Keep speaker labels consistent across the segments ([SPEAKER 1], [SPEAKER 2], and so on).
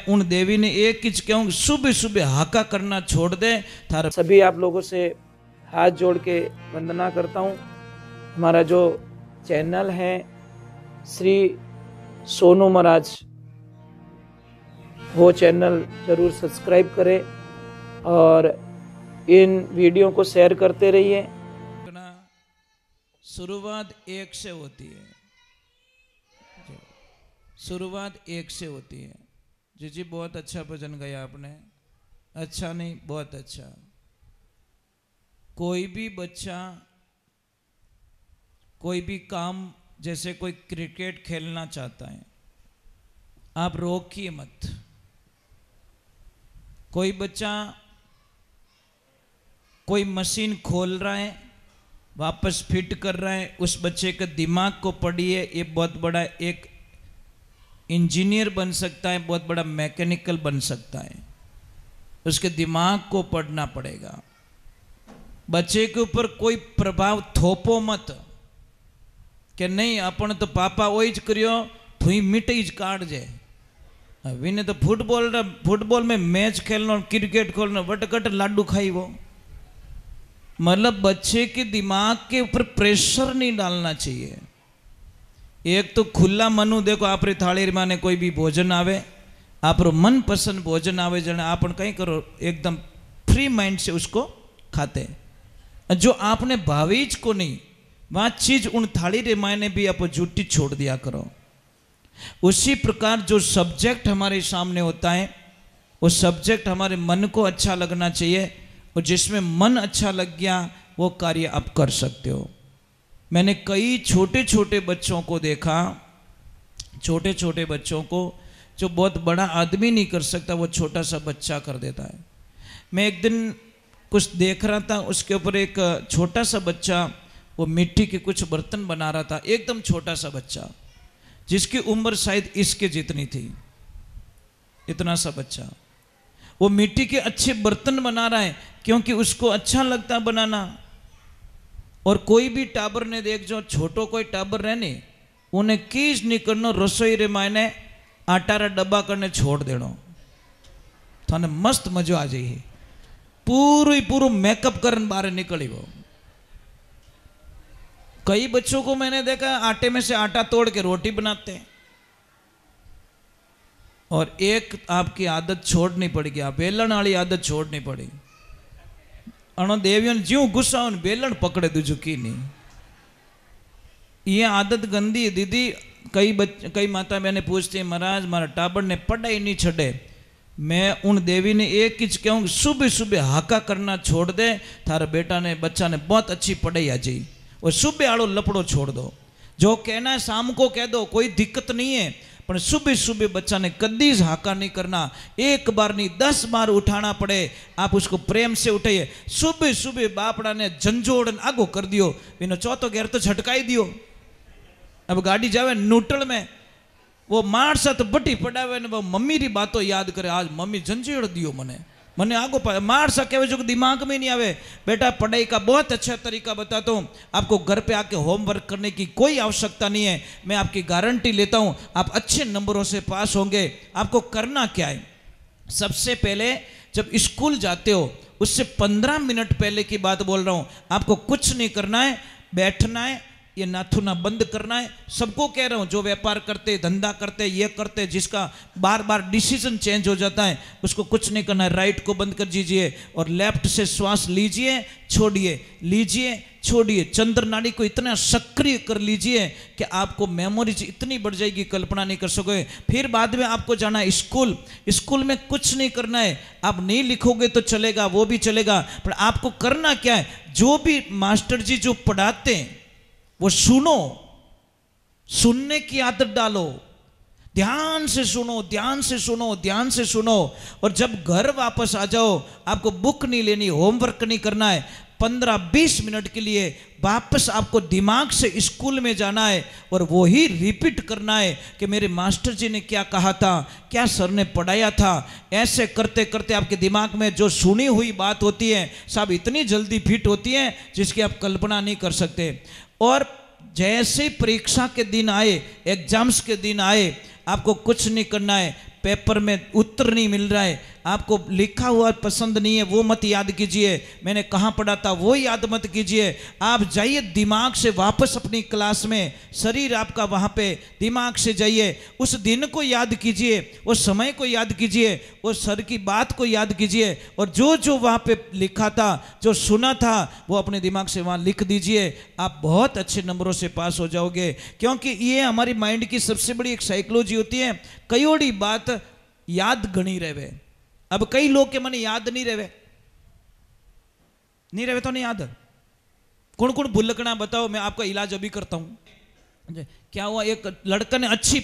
[SPEAKER 1] उन देवी ने एक चीज कहूँ, सुबह सुबह हाका करना छोड़ दे थारा।
[SPEAKER 2] सभी आप लोगों से हाथ जोड़ के वंदना करता हूँ। हमारा जो चैनल है श्री सोनू महाराज, वो चैनल जरूर सब्सक्राइब करें और इन वीडियो को शेयर करते रहिए।
[SPEAKER 1] शुरुआत एक से होती है, शुरुआत एक से होती है। जी बहुत अच्छा भजन गाया आपने, अच्छा नहीं बहुत अच्छा। कोई भी बच्चा कोई भी काम, जैसे कोई क्रिकेट खेलना चाहता है, आप रोकिए मत। कोई बच्चा कोई मशीन खोल रहा है, वापस फिट कर रहा है, उस बच्चे के दिमाग को पढ़िए। ये बहुत बड़ा एक इंजीनियर बन सकता है, बहुत बड़ा मैकेनिकल बन सकता है। उसके दिमाग को पढ़ना पड़ेगा। बच्चे के ऊपर कोई प्रभाव थोपो मत कि नहीं अपन तो पापा वही ज करियो, थुई मिटी ज काट जाए। विने तो फुटबॉल में मैच खेलना, क्रिकेट खेलना, वटकट लाडू खाई वो। मतलब बच्चे के दिमाग के ऊपर प्रेशर नहीं डालना चाहिए। एक तो खुला मनु, देखो आप थाली माने कोई भी भोजन आवे, आप मन पसंद भोजन आवे, जने आपन कहीं करो एकदम फ्री माइंड से उसको खाते। जो आपने भावीज को नहीं, वह चीज उन थाली रे मायने भी आप झूठी छोड़ दिया करो। उसी प्रकार जो सब्जेक्ट हमारे सामने होता है, वो सब्जेक्ट हमारे मन को अच्छा लगना चाहिए, और जिसमें मन अच्छा लग गया वो कार्य आप कर सकते हो। मैंने कई छोटे छोटे बच्चों को देखा, छोटे छोटे बच्चों को जो बहुत बड़ा आदमी नहीं कर सकता, वो छोटा सा बच्चा कर देता है। मैं एक दिन कुछ देख रहा था, उसके ऊपर एक छोटा सा बच्चा वो मिट्टी के कुछ बर्तन बना रहा था, एकदम छोटा सा बच्चा, जिसकी उम्र शायद इसके जितनी थी। इतना सा बच्चा वो मिट्टी के अच्छे बर्तन बना रहा है, क्योंकि उसको अच्छा लगता बनाना। और कोई भी टाबर ने देख, जो छोटो कोई टाबर रहने, उन्हें कीज नहीं करना, रसोई रे मायने आटा रा डब्बा करने छोड़ देनो, थाने मस्त मजो आ जाइए। पूरू मेकअप करने बाहर निकली वो। कई बच्चों को मैंने देखा आटे में से आटा तोड़ के रोटी बनाते हैं। और एक आपकी आदत छोड़नी पड़ेगी, आप बेलन वाली आदत छोड़नी पड़ी। अणो देवियों ज्यों गुस्सा हो बेलन पकड़े दूजू की नहीं। ये आदत गंदी है दीदी। कई माता बहने पूछती है, महाराज मारा टाबर ने पढ़ाई नहीं छड़े। मैं उन देवी ने एक चीज कहूँ, सुबह सुबह हाका करना छोड़ दे, थारा बेटा ने बच्चा ने बहुत अच्छी पढ़ाई आ जाई। और सुबह आड़ो लपड़ो छोड़ दो। जो कहना है शाम को कह दो, कोई दिक्कत नहीं है, पर सुबह सुबह बच्चा ने कदी हाका नहीं करना। एक बार नहीं 10 बार उठाना पड़े, आप उसको प्रेम से उठाइए। सुबह सुबह बापड़ा ने झंझोड़न आगो कर दियो, इनो चौथो घेर तो झटकाई दियो। अब गाड़ी जावे न्यूट्रल में, वो मार साथ बटी पड़ावे ने वो मम्मी री बातों याद करे, आज मम्मी झंझेड़ दियो मने आगो मार सके जो दिमाग में नहीं आवे। बेटा पढ़ाई का बहुत अच्छा तरीका बताता हूँ, आपको घर पे आके होमवर्क करने की कोई आवश्यकता नहीं है। मैं आपकी गारंटी लेता हूँ, आप अच्छे नंबरों से पास होंगे। आपको करना क्या है, सबसे पहले जब स्कूल जाते हो उससे 15 मिनट पहले की बात बोल रहा हूँ, आपको कुछ नहीं करना है, बैठना है, ये नाथुना बंद करना है। सबको कह रहा हूँ, जो व्यापार करते, धंधा करते, ये करते, जिसका बार बार डिसीजन चेंज हो जाता है, उसको कुछ नहीं करना है। राइट को बंद कर दीजिए और लेफ्ट से श्वास लीजिए, छोड़िए, लीजिए, छोड़िए। चंद्र नाड़ी को इतना सक्रिय कर लीजिए कि आपको मेमोरीज इतनी बढ़ जाएगी, कल्पना नहीं कर सकोगे। फिर बाद में आपको जाना है स्कूल। स्कूल में कुछ नहीं करना है, आप नहीं लिखोगे तो चलेगा, वो भी चलेगा, पर आपको करना क्या है, जो भी मास्टर जी जो पढ़ाते हैं वो सुनो, सुनने की आदत डालो। ध्यान से सुनो, ध्यान से सुनो, ध्यान से सुनो। और जब घर वापस आ जाओ, आपको बुक नहीं लेनी, होमवर्क नहीं करना है। 15-20 मिनट के लिए वापस आपको दिमाग से स्कूल में जाना है और वो ही रिपीट करना है कि मेरे मास्टर जी ने क्या कहा था, क्या सर ने पढ़ाया था। ऐसे करते करते आपके दिमाग में जो सुनी हुई बात होती है सब इतनी जल्दी फिट होती है जिसकी आप कल्पना नहीं कर सकते। और जैसे परीक्षा के दिन आए, एग्जाम्स के दिन आए, आपको कुछ नहीं करना है, पेपर में उत्तर नहीं मिल रहा है, आपको लिखा हुआ पसंद नहीं है, वो मत याद कीजिए, मैंने कहाँ पढ़ा था वो याद मत कीजिए। आप जाइए दिमाग से वापस अपनी क्लास में, शरीर आपका वहाँ पे, दिमाग से जाइए, उस दिन को याद कीजिए, उस समय को याद कीजिए, उस सर की बात को याद कीजिए, और जो जो वहाँ पे लिखा था, जो सुना था, वो अपने दिमाग से वहाँ लिख दीजिए। आप बहुत अच्छे नंबरों से पास हो जाओगे, क्योंकि ये हमारी माइंड की सबसे बड़ी एक साइकोलॉजी होती है। कईयोड़ी बात याद गणी रहे। अब कई लोग के मन याद नहीं रहे तो नहीं याद। कौन कौन भुलकना बताओ, मैं आपका इलाज अभी करता हूं। क्या हुआ, एक लड़का ने अच्छी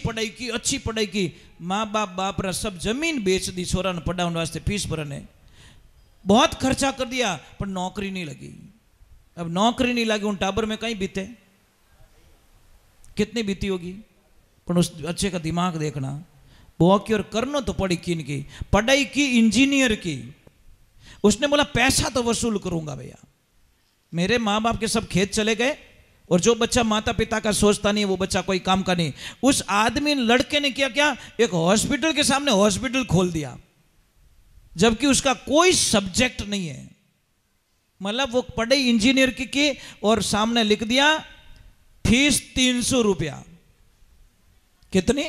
[SPEAKER 1] पढ़ाई की, माँ बाप रा सब जमीन बेच दी छोरा ने पढ़ाने वास्ते, फीस भरने, बहुत खर्चा कर दिया, पर नौकरी नहीं लगी। अब नौकरी नहीं लगी, उन टाबर में कहीं बीते, कितनी बीती होगी, पर उस बच्चे का दिमाग देखना। वो की और करनो तो पड़ी किन की, पढ़ाई की इंजीनियर की, उसने बोला पैसा तो वसूल करूंगा भैया। मेरे माँ बाप के सब खेत चले गए, और जो बच्चा माता पिता का सोचता नहीं वो बच्चा कोई काम का नहीं। उस आदमी लड़के ने किया क्या, एक हॉस्पिटल के सामने हॉस्पिटल खोल दिया, जबकि उसका कोई सब्जेक्ट नहीं है। मतलब वो पढ़ाई इंजीनियर की और सामने लिख दिया फीस 300 रुपया। कितनी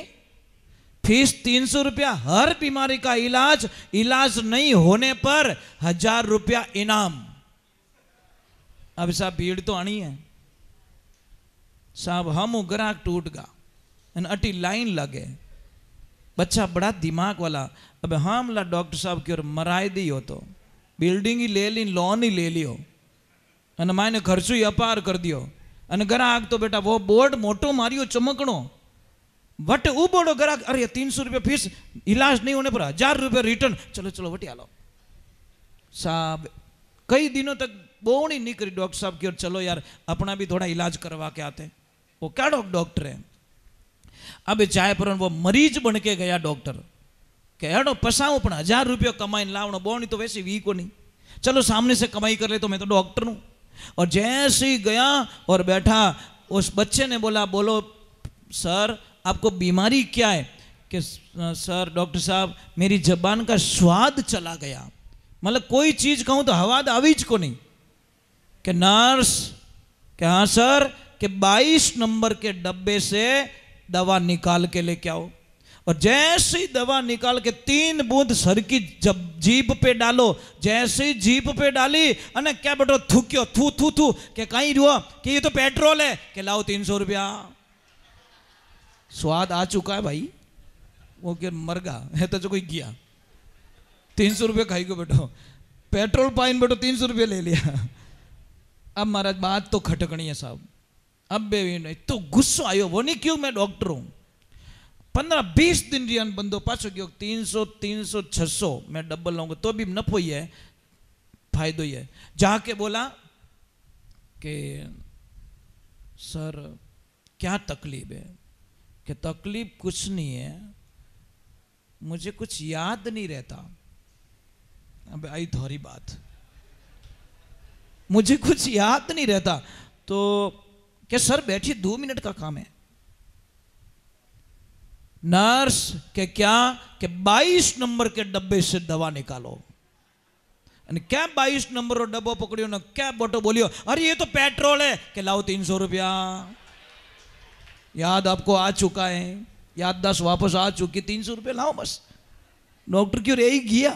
[SPEAKER 1] फीस? 300 रुपया। हर बीमारी का इलाज नहीं होने पर 1000 रुपया इनाम। अब साहब भीड़ तो आनी है साहब, हम ग्राहक टूट गा अटी लाइन लगे, बच्चा बड़ा दिमाग वाला। अब हमला डॉक्टर साहब की ओर मराई दी हो तो बिल्डिंग ही ले ली, लोन ही ले लियो, अने मायने खर्चो ही अपार कर दियो, अने ग्राहक तो बेटा वो बोर्ड मोटो मारियो चमकणो, वट उबोड़ो ग्राहक, अरे 300 रुपया फीस, इलाज नहीं होने पर 1000 रुपया रिटर्न, चलो चलो वटी आलो साहब। कई दिनों तक बोनी नहीं करी डॉक्टर साहब की ओर, चलो यार अपना भी थोड़ा इलाज करवा के आते। वो क्या डॉक्टर है। अब चाहे पर वो मरीज बन के गया डॉक्टर, के हेडो पसाऊं पण 1000 रुपया कमाई लावणो, बोनी तो वैसे वी को नहीं, चलो सामने से कमाई कर ले तो मैं तो डॉक्टर हूं। और जैसे ही गया और बैठा, उस बच्चे ने बोला, बोलो सर आपको बीमारी क्या है? कि सर डॉक्टर साहब मेरी जबान का स्वाद चला गया, मतलब कोई चीज कहूं तो हवाद आवीज को नहीं। कि नर्स, कि हाँ सर, कि 22 नंबर के डब्बे से दवा निकाल के लेके आओ। और जैसे ही दवा निकाल के 3 बूंद सर की जब जीभ पे डालो, जैसे ही जीभ पे डाली, अने क्या बेटो थूक्यो, थू थू थू, कि कहीं रुआ कि ये तो पेट्रोल है, कि लाओ 300 रुपया। स्वाद आ चुका है भाई, वो क्या मर गा है तो जो कोई गया 300 रुपये खाई को बेटो, पेट्रोल पाइन बेटो 300 रुपये ले लिया। अब महाराज बात तो खटकनी है साहब। अब बे तो गुस्सो आयो, वो नहीं क्यों मैं डॉक्टर हूं। 15-20 दिन रियान बंदो पाछो गयो, 300 300 600 मैं डबल लाऊंगा तो भी नफो ही है, फायदो ही है। जाके बोला कि सर क्या तकलीफ है? कि तकलीफ कुछ नहीं है, मुझे कुछ याद नहीं रहता। अब आई थोड़ी बात, मुझे कुछ याद नहीं रहता। तो क्या सर बैठिए 2 मिनट का काम है। नर्स के क्या, कि 22 नंबर के डब्बे से दवा निकालो। क्या 22 नंबर डब्बो पकड़ियो ना, क्या बोटो बोलियो, अरे ये तो पेट्रोल है, कि लाओ 300 रुपया। याद आपको आ चुका है, याददाश्त वापस आ चुकी, 300 रुपये लाओ बस। डॉक्टर क्यों रही गया,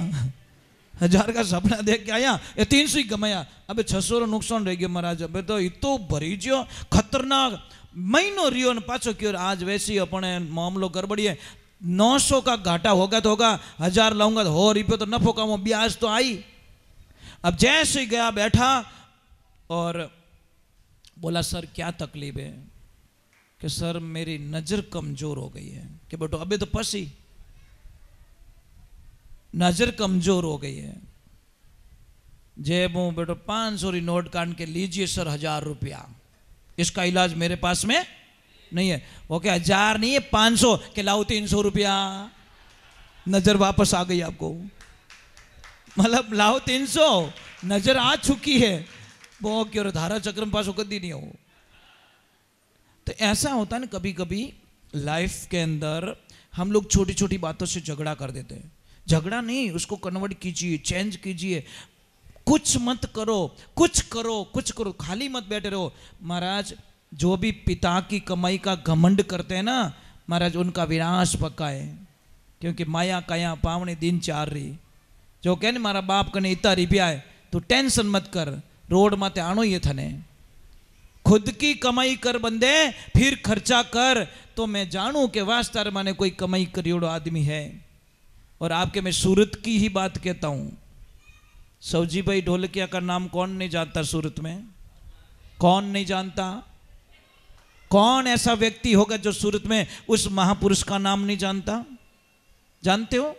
[SPEAKER 1] 1000 का सपना देख के आया, ये 300 ही कमाया। अबे 600 रो नुकसान रह गया महाराज। अबे तो इतो भरी जो खतरनाक महीनों रियो न पाछो क्यों, आज वैसे ही अपने मामलो गड़बड़ी है। 900 का घाटा होगा तो होगा, 1000 लाऊंगा तो हो रुपये तो नफो का ब्याज तो आई। अब जैसे ही गया बैठा और बोला सर क्या तकलीफ है? कि सर मेरी नजर कमजोर हो गई है। कि बेटो अबे तो पसी नजर कमजोर हो गई है। जेब हूं बेटो 500 री नोट काट के लीजिए सर 1000 रुपया, इसका इलाज मेरे पास में नहीं है। ओके 1000 नहीं है 500, के लाओ 300 रुपया। नजर वापस आ गई आपको, मतलब लाओ 300, नजर आ चुकी है। वो क्यों धारा चक्र में पास कदी नहीं हो। तो ऐसा होता है ना कभी कभी लाइफ के अंदर हम लोग छोटी छोटी बातों से झगड़ा कर देते हैं। झगड़ा नहीं, उसको कन्वर्ट कीजिए, चेंज कीजिए। कुछ मत करो, कुछ करो, कुछ करो, खाली मत बैठे रहो। महाराज जो भी पिता की कमाई का घमंड करते हैं ना महाराज, उनका विनाश पक्का है। क्योंकि माया काया पावने दिन चार रही, जो कहे मारा बाप कने इतना रुपया है, तू टेंशन मत कर, रोड माते आनो ही थने। खुद की कमाई कर बंदे, फिर खर्चा कर, तो मैं जानूं कि वास्तार माने कोई कमाई करियोड़ो आदमी है। और आपके मैं सूरत की ही बात कहता हूं। सौजी भाई ढोलकिया का नाम कौन नहीं जानता सूरत में? कौन नहीं जानता? कौन ऐसा व्यक्ति होगा जो सूरत में उस महापुरुष का नाम नहीं जानता? जानते हो?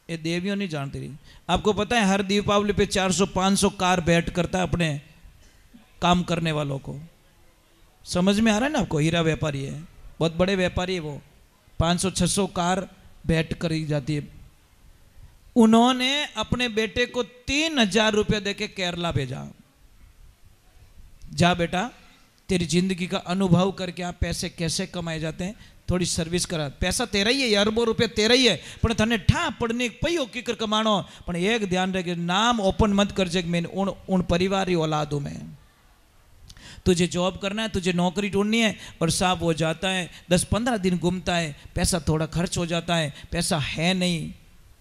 [SPEAKER 1] ये देवियों नहीं जानती रही। आपको पता है हर दीपावली पे 400-500 कार भेंट करता है अपने काम करने वालों को। समझ में आ रहा है ना आपको? हीरा व्यापारी है, बहुत बड़े व्यापारी है वो। 500-600 कार भेंट करी जाती है। उन्होंने अपने बेटे को 3000 रुपया देके केरला भेजा। जा बेटा, तेरी जिंदगी का अनुभव करके आप पैसे कैसे कमाए जाते हैं, थोड़ी सर्विस करा। पैसा तेरा ही है, अरबों रुपया तेरा ही है, पर तने ठा पड़ने पयो किकर कमाणो। पर एक ध्यान रखे, नाम ओपन मत कर जे मैं उन परिवार औलाद हूं मैं। तुझे जॉब करना है, तुझे नौकरी ढूंढनी है, और साहब वो जाता है 10-15 दिन घूमता है, पैसा थोड़ा खर्च हो जाता है, पैसा है नहीं,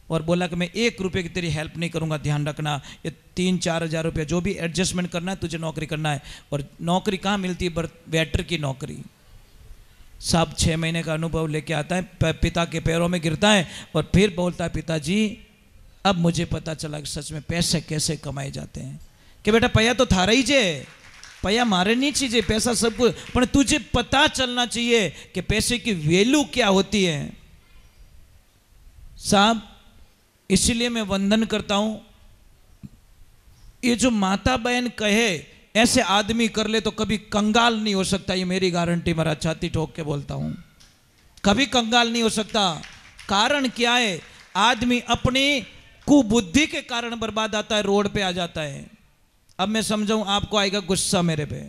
[SPEAKER 1] और बोला कि मैं 1 रुपये की तेरी हेल्प नहीं करूंगा, ध्यान रखना, ये 3-4 हज़ार रुपया जो भी एडजस्टमेंट करना है, तुझे नौकरी करना है। और नौकरी कहाँ मिलती है? वेटर की नौकरी। साहब 6 महीने का अनुभव लेके आता है, पिता के पैरों में गिरता है, और फिर बोलता है, पिताजी अब मुझे पता चला कि सच में पैसे कैसे कमाए जाते हैं। कि बेटा पैया तो थारा ही जे, पैया मारे नहीं चाहिए, पैसा सब कुछ, पर तुझे पता चलना चाहिए कि पैसे की वैल्यू क्या होती है। साहब इसीलिए मैं वंदन करता हूं, ये जो माता बहन कहे ऐसे आदमी कर ले तो कभी कंगाल नहीं हो सकता, ये मेरी गारंटी, मेरा छाती ठोक के बोलता हूं, कभी कंगाल नहीं हो सकता। कारण क्या है? आदमी अपनी कुबुद्धि के कारण बर्बाद आता है, रोड पे आ जाता है। अब मैं समझाऊं, आपको आएगा गुस्सा मेरे पे,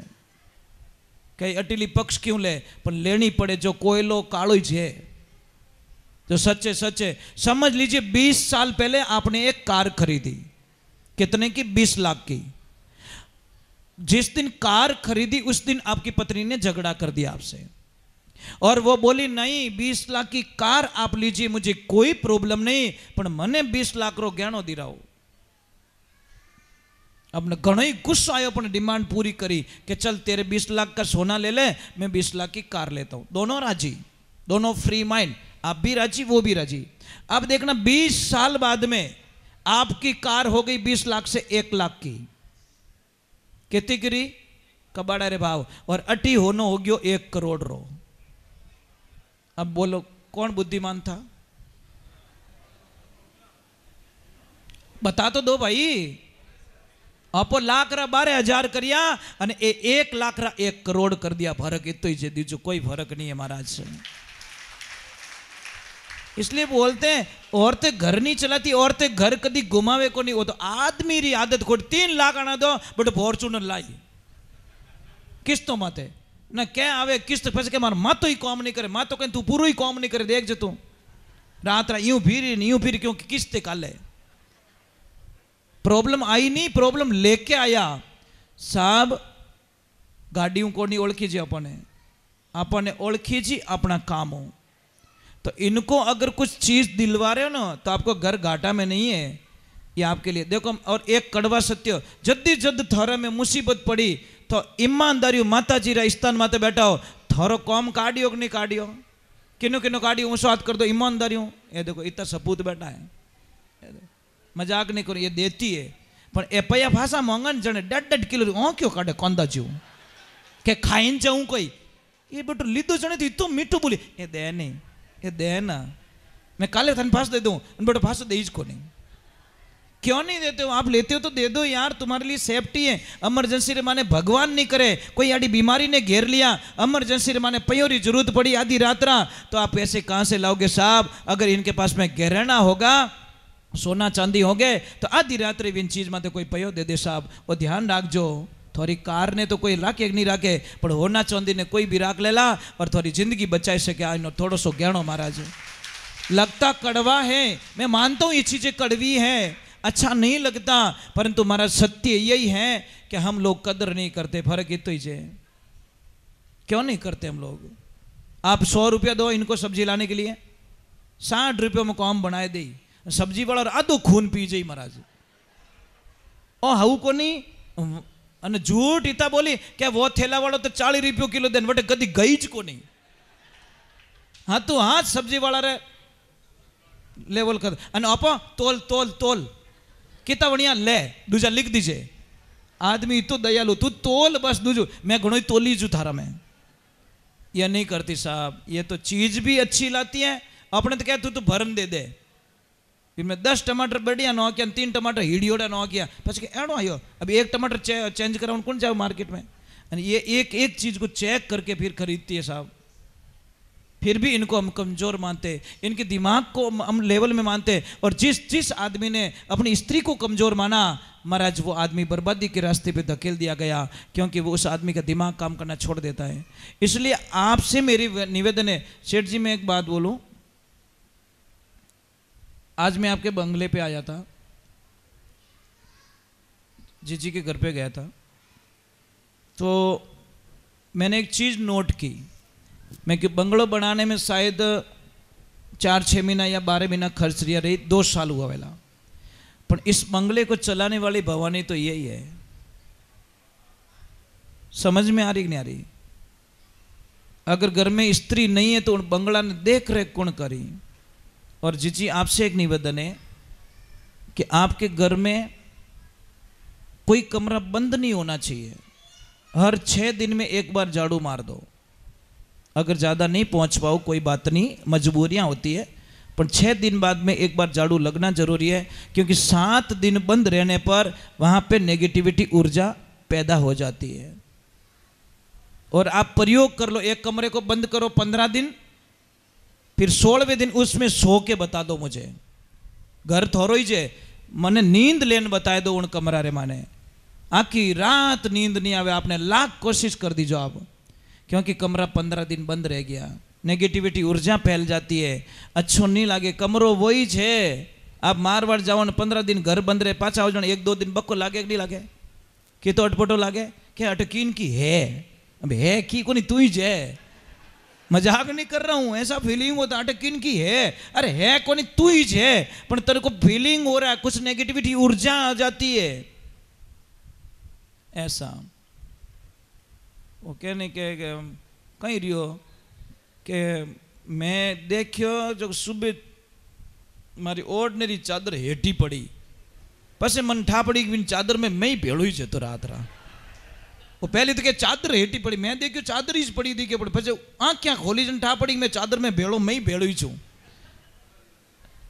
[SPEAKER 1] कहीं अटीली पक्ष क्यों ले, पर लेनी पड़े। जो कोयलो कालो ही है, जो सच्चे सच्चे समझ लीजिए। 20 साल पहले आपने एक कार खरीदी, कितने की? 20 लाख की। जिस दिन कार खरीदी उस दिन आपकी पत्नी ने झगड़ा कर दिया आपसे, और वो बोली नहीं 20 लाख की कार आप लीजिए, मुझे कोई प्रॉब्लम नहीं, पर मने 20 लाख रो गहनो दी रहो। अब घणो ही गुस्सा आयो, पर डिमांड पूरी करी कि चल तेरे 20 लाख का सोना ले ले, मैं 20 लाख की कार लेता हूं। दोनों राजी, दोनों फ्री माइंड, आप भी राजी वो भी राजी। अब देखना 20 साल बाद में आपकी कार हो गई 20 लाख से 1 लाख की। कितनी गिरी? कबाड़ा रे भाव। और अटी होनो हो गयो 1 करोड़ रो। अब बोलो कौन बुद्धिमान था? बता तो दो भाई। आपो लाख रा 12,000 करिया, અને 1 लाख रा 1 करोड़ कर दिया। फर्क इतो ही है, दीजो कोई फर्क नहीं है महाराज से। इसलिए बोलते हैं औरतें घर नहीं चलाती, औरतें घर कभी घुमावे को नहीं। वो तो आदमी री आदत खोट। 3 लाख आना दो बट फॉर्चूनर लाई किस्तों माते ना क्या आवे किस्त फंस के मार मातो ही काम नहीं करे, मातो कहीं तू पूरो ही काम नहीं करे। देख जे तू रात रा यूं फिर क्योंकि किस्ते काले प्रॉब्लम आई नहीं, प्रॉब्लम लेके आया। साहब गाड़ियों को नहीं ओळखी जी, अपने ओळखी जी अपना काम हो। तो इनको अगर कुछ चीज दिलवा रहे हो ना तो आपको घर घाटा में नहीं है, ये आपके लिए। देखो और एक कड़वा सत्य, जद्दी जद थारे में मुसीबत पड़ी तो ईमानदारी माता जी राजस्थान माते बैठा हो, थारो कॉम काढ़ियो कि नहीं काढ़ियो, किनो किनो काढ़ियो ऊंचो हाथ कर दो ईमानदारी। ये देखो इतना सपूत बैठा है, मजाक नहीं करो, ये देती है। पर ए पया भाषा मोंगन जने 1.5 किलो क्यों काढ़े कोंदा जीव के खाइन जाऊं कोई, ये बेटो लीधो जने थी तो मीठू बोली ये दे नहीं, ये दे ना, मैं काले थन फांस दे दूं, बेटो फांस दे को नहीं। क्यों नहीं देते हो? आप लेते हो तो दे दो यार, तुम्हारे लिए सेफ्टी है। इमरजेंसी रे माने भगवान नहीं करे, कोई आड़ी बीमारी ने घेर लिया, इमरजेंसी रे माने पयोरी जरूरत पड़ी आधी रात रा, तो आप पैसे कहां से लाओगे साहब? अगर इनके पास में गहना होगा, सोना चांदी हो गए तो आधी रात्रि इन चीज में कोई पयो दे दे साहब। वो ध्यान रखजो, थोड़ी कार ने तो कोई राखे नहीं राखे, पर होना चांदी ने कोई भी राख लेला और थोड़ी जिंदगी बचाई सके। आनो थोड़ो सो गहनो महाराज, लगता कड़वा है, मैं मानता हूँ ये चीजें कड़वी हैं, अच्छा नहीं लगता, परंतु हमारा सत्य यही है कि हम लोग कदर नहीं करते। फर्क इतो ही है, क्यों नहीं करते हम लोग? आप 100 रुपया दो इनको सब्जी लाने के लिए, 60 रुपये में काम बनाए दे, सब्जी वाला और आधो खून पी जाई महाराज। ओ हाउ को नहीं अने झूठ इतना बोली क्या वो थैला वाला तो 40 रुपये किलो देन वटे कदी गई ज को नहीं। हाँ तो हाँ सब्जी वाला रे लेवल कर अने आपा तोल तोल तोल कितना बढ़िया ले दूजा लिख दीजिए। आदमी तो दयालु, तू तोल बस दूजो, मैं घणो तोली जू थारा में। यह नहीं करती साहब, ये तो चीज भी अच्छी लाती है, अपने तो क्या तू तो भरम दे दे। फिर मैं 10 टमाटर बढ़िया नो किया, 3 टमाटर हिड़ियोड़ा नो किया, પછી એડો આયો अब 1 टमाटर चेंज कराउन कौन जाओ मार्केट में। ये एक एक चीज को चेक करके फिर खरीदती है साहब। फिर भी इनको हम कमजोर मानते, इनके दिमाग को हम लेवल में मानते। और जिस आदमी ने अपनी स्त्री को कमजोर माना महाराज, वो आदमी बर्बादी के रास्ते पे धकेल दिया गया, क्योंकि वो उस आदमी का दिमाग काम करना छोड़ देता है। इसलिए आपसे मेरी निवेदन है सेठ जी, मैं एक बात बोलूं, आज मैं आपके बंगले पे आया था, जीजी के घर पे गया था, तो मैंने एक चीज़ नोट की। मैं कि बंगलो बनाने में शायद 4-6 महीना या 12 महीना खर्च रिया रही, 2 साल हुआ वेला, पर इस बंगले को चलाने वाली भवानी तो यही है। समझ में आ रही कि नहीं आ रही? अगर घर में स्त्री नहीं है तो बंगला ने देख रेख कौन करी? और जीजी आपसे एक निवेदन है कि आपके घर में कोई कमरा बंद नहीं होना चाहिए, हर 6 दिन में एक बार झाड़ू मार दो। अगर ज़्यादा नहीं पहुंच पाओ कोई बात नहीं, मजबूरियां होती है, पर 6 दिन बाद में एक बार झाड़ू लगना जरूरी है, क्योंकि 7 दिन बंद रहने पर वहां पे नेगेटिविटी ऊर्जा पैदा हो जाती है। और आप प्रयोग कर लो, एक कमरे को बंद करो 15 दिन, फिर 16वें दिन उसमें सो के बता दो मुझे, घर थोरो ही जे मने नींद लेन बताए दो उन कमरा रे माने, आखी रात नींद नहीं आवे, आपने लाख कोशिश कर दीजो आप, क्योंकि कमरा 15 दिन बंद रह गया, नेगेटिविटी ऊर्जा फैल जाती है, अच्छो नहीं लागे। कमरो वही है, आप मारवाड़ जाओ 15 दिन घर बंद रहे, पाछा हो जाओ 1-2 दिन बक्को लागे कि नहीं लागे? कि तो अटपटो लागे क्या? अटकीन की है, अब है की को नहीं तू ही जे, मजाक नहीं कर रहा हूं, ऐसा फीलिंग होता अटकीन की है, अरे है को नहीं तू ही है, पर तेरे को फीलिंग हो रहा है, कुछ नेगेटिविटी ऊर्जा आ जाती है ऐसा। वो कहने के कहीं रियो कि मैं देखियो जो सुबह मारी ऑर्डनरी चादर हेठी पड़ी, पसे मन ठा पड़ी कि चादर में मैं ही भेड़ो ही जतो रात रा। वो पहले तो क्या चादर हेठी पड़ी, मैं देखियो चादर ही पड़ी थी के पछे आँख खोली जन ठा पड़ी मैं चादर में भेड़ो, मैं ही भेड़ो ही छू।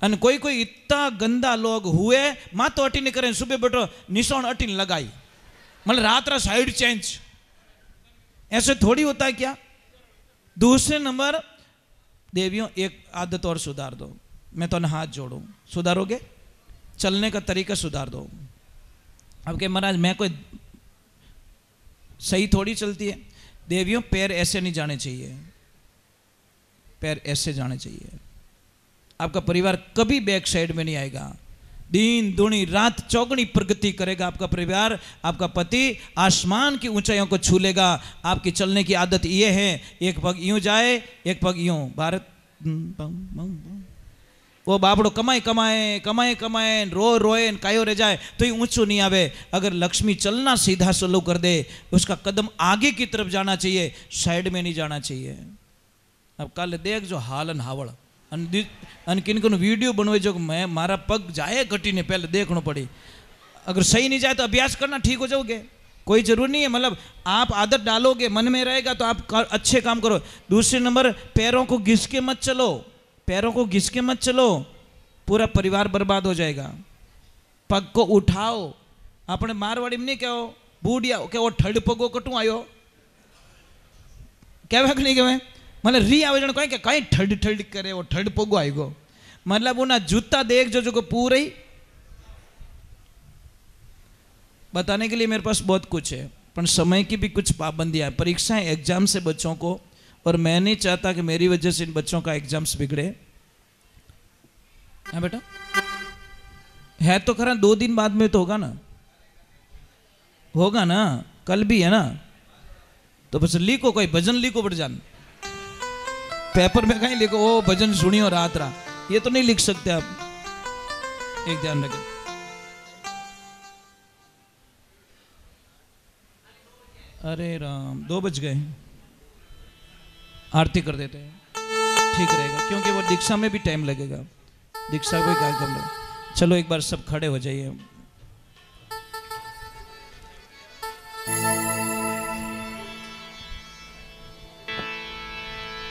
[SPEAKER 1] अन कोई कोई इतना गंदा लोग हुए, माँ तो अटी ने करें, सुबह बैठो निशान अटी लगाई, मतलब रात रा साइड चेंज, ऐसे थोड़ी होता है क्या? दूसरे नंबर देवियों एक आदत और सुधार दो, मैं तो हाथ जोड़ू, सुधारोगे? चलने का तरीका सुधार दो। अब के महाराज मैं कोई सही थोड़ी चलती है, देवियों पैर ऐसे नहीं जाने चाहिए, पैर ऐसे जाने चाहिए। आपका परिवार कभी बैक साइड में नहीं आएगा, दिन दुनी रात चौगुनी प्रगति करेगा आपका परिवार, आपका पति आसमान की ऊंचाइयों को छू लेगा। आपकी चलने की आदत ये है, एक पग यूं जाए एक पग यूं, भारत वो बाबड़ो कमाए कमाए कमाए कमाए रोए कायो रह जाए तो ही ऊंचो नहीं आवे। अगर लक्ष्मी चलना सीधा स्लो कर दे, उसका कदम आगे की तरफ जाना चाहिए, साइड में नहीं जाना चाहिए। अब कल देख जो हालन हावड़ अन किन किन वीडियो बनवे जो मैं मारा पग जाए घटी ने पहले देखना पड़ी, अगर सही नहीं जाए तो अभ्यास करना, ठीक हो जाओगे, कोई जरूर नहीं है, मतलब आप आदत डालोगे मन में रहेगा तो आप अच्छे काम करो। दूसरे नंबर पैरों को घिस के मत चलो, पैरों को घिस के मत चलो, पूरा परिवार बर्बाद हो जाएगा। पग को उठाओ, अपने मारवाड़ी में नहीं कहो बूढ़िया के वो ठड पगो कटू आयो, कहवे कि नहीं कहवे, मतलब री आवे जन कहीं कहीं ठड ठड करे वो ठड पगो आएगो, मतलब उना जूता देख जो को पूरे ही बताने के लिए मेरे पास बहुत कुछ है, पर समय की भी कुछ पाबंदियां हैं, परीक्षाएं एग्जाम से बच्चों को, और मैं नहीं चाहता कि मेरी वजह से इन बच्चों का एग्जाम्स बिगड़े। हाँ बेटा, है तो खरा 2 दिन बाद में तो होगा ना, होगा ना, कल भी है ना, तो बस लिखो, कोई भजन लिखो बढ़ जान, पेपर में कहीं लिखो ओ भजन सुनियो रात रा, ये तो नहीं लिख सकते आप, एक ध्यान रखें। अरे राम 2 बज गए, आरती कर देते हैं, ठीक रहेगा, क्योंकि वो दीक्षा में भी टाइम लगेगा, दीक्षा कोई कार्यक्रम। चलो एक बार सब खड़े हो जाइए।